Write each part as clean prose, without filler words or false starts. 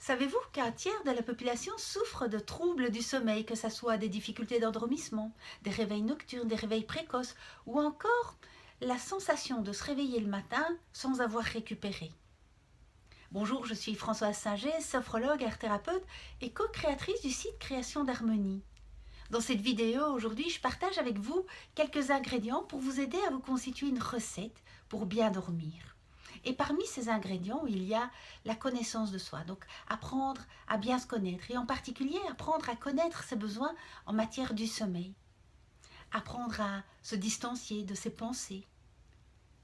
Savez-vous qu'un tiers de la population souffre de troubles du sommeil, que ce soit des difficultés d'endormissement, des réveils nocturnes, des réveils précoces, ou encore la sensation de se réveiller le matin sans avoir récupéré? Bonjour, je suis Françoise Singer, sophrologue, art-thérapeute et co-créatrice du site Création d'Harmonie. Dans cette vidéo, aujourd'hui, je partage avec vous quelques ingrédients pour vous aider à vous constituer une recette pour bien dormir. Et parmi ces ingrédients, il y a la connaissance de soi, donc apprendre à bien se connaître et en particulier apprendre à connaître ses besoins en matière du sommeil. Apprendre à se distancier de ses pensées,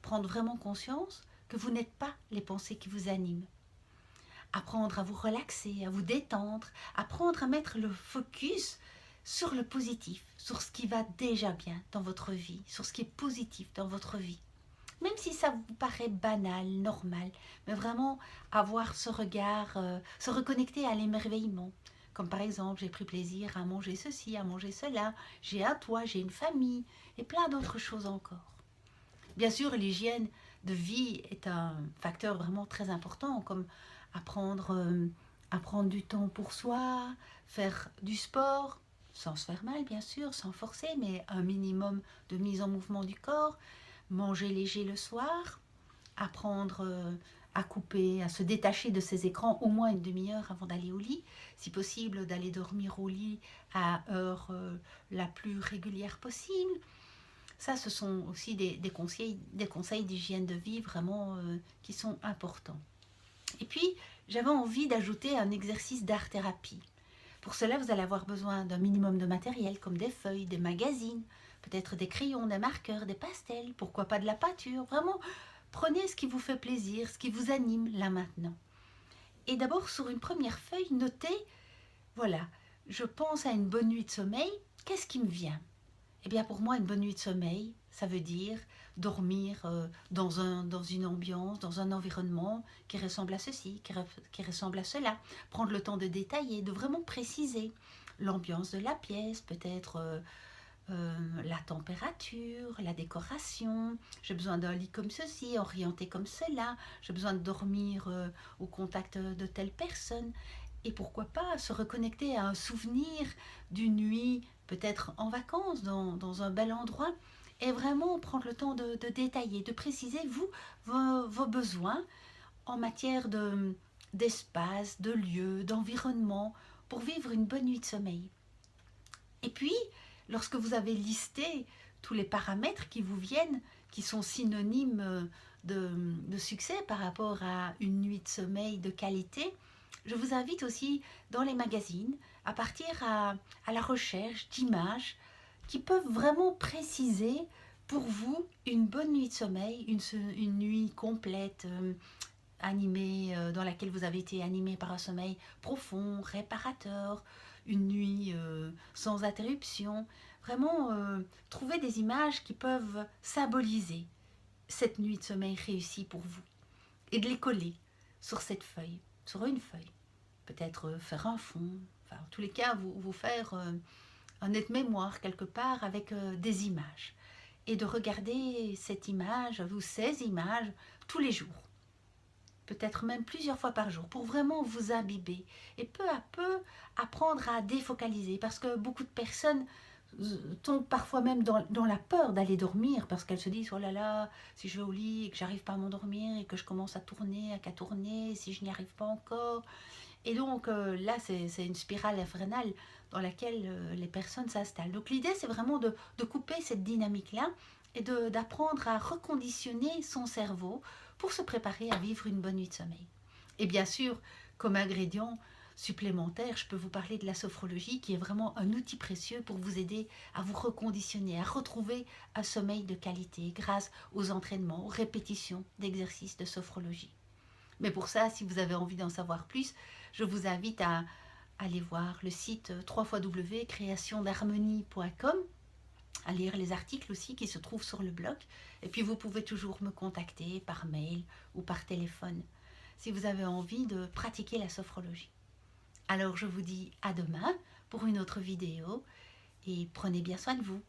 prendre vraiment conscience que vous n'êtes pas les pensées qui vous animent. Apprendre à vous relaxer, à vous détendre, apprendre à mettre le focus sur le positif, sur ce qui va déjà bien dans votre vie, sur ce qui est positif dans votre vie. Même si ça vous paraît banal, normal, mais vraiment avoir ce regard, se reconnecter à l'émerveillement. Comme par exemple, j'ai pris plaisir à manger ceci, à manger cela, j'ai un toit, j'ai une famille, et plein d'autres choses encore. Bien sûr, l'hygiène de vie est un facteur vraiment très important, comme à prendre du temps pour soi, faire du sport, sans se faire mal bien sûr, sans forcer, mais un minimum de mise en mouvement du corps, manger léger le soir, apprendre à couper, à se détacher de ses écrans au moins une demi-heure avant d'aller au lit, si possible d'aller dormir au lit à heure la plus régulière possible. Ça, ce sont aussi des conseils d'hygiène de vie vraiment qui sont importants. Et puis, j'avais envie d'ajouter un exercice d'art-thérapie. Pour cela, vous allez avoir besoin d'un minimum de matériel comme des feuilles, des magazines, peut-être des crayons, des marqueurs, des pastels, pourquoi pas de la peinture. Vraiment, prenez ce qui vous fait plaisir, ce qui vous anime là maintenant. Et d'abord, sur une première feuille, notez, voilà, je pense à une bonne nuit de sommeil, qu'est-ce qui me vient? Eh bien, pour moi, une bonne nuit de sommeil, ça veut dire dormir dans une ambiance, dans un environnement qui ressemble à ceci, qui ressemble à cela. Prendre le temps de détailler, de vraiment préciser l'ambiance de la pièce, peut-être la température, la décoration. J'ai besoin d'un lit comme ceci, orienté comme cela. J'ai besoin de dormir au contact de telle personne. Et pourquoi pas se reconnecter à un souvenir d'une nuit, peut-être en vacances, dans un bel endroit, et vraiment prendre le temps de détailler, de préciser, vous, vos besoins en matière d'espace, de lieu, d'environnement, pour vivre une bonne nuit de sommeil. Et puis, lorsque vous avez listé tous les paramètres qui vous viennent, qui sont synonymes de succès par rapport à une nuit de sommeil de qualité, je vous invite aussi dans les magazines à partir à la recherche d'images qui peuvent vraiment préciser pour vous une bonne nuit de sommeil, une nuit complète, animée, dans laquelle vous avez été animé par un sommeil profond, réparateur, une nuit sans interruption. Vraiment trouver des images qui peuvent symboliser cette nuit de sommeil réussie pour vous et de les coller sur cette feuille, sur une feuille. Peut-être faire un fond, enfin, en tous les cas, vous faire un aide-mémoire quelque part avec des images. Et de regarder cette image ou ces images tous les jours. Peut-être même plusieurs fois par jour, pour vraiment vous imbiber et peu à peu apprendre à défocaliser, parce que beaucoup de personnes tombent parfois même dans la peur d'aller dormir, parce qu'elles se disent, oh là là, si je vais au lit et que j'arrive pas à m'endormir et que je commence à tourner, qu'à tourner, si je n'y arrive pas encore. Et donc là, c'est une spirale infernale dans laquelle les personnes s'installent. Donc l'idée, c'est vraiment de couper cette dynamique-là et d'apprendre à reconditionner son cerveau pour se préparer à vivre une bonne nuit de sommeil. Et bien sûr, comme ingrédient supplémentaire, je peux vous parler de la sophrologie, qui est vraiment un outil précieux pour vous aider à vous reconditionner, à retrouver un sommeil de qualité grâce aux entraînements, aux répétitions d'exercices de sophrologie. Mais pour ça, si vous avez envie d'en savoir plus, je vous invite à aller voir le site www.creationdarmonie.com, à lire les articles aussi qui se trouvent sur le blog. Et puis vous pouvez toujours me contacter par mail ou par téléphone si vous avez envie de pratiquer la sophrologie. Alors je vous dis à demain pour une autre vidéo et prenez bien soin de vous.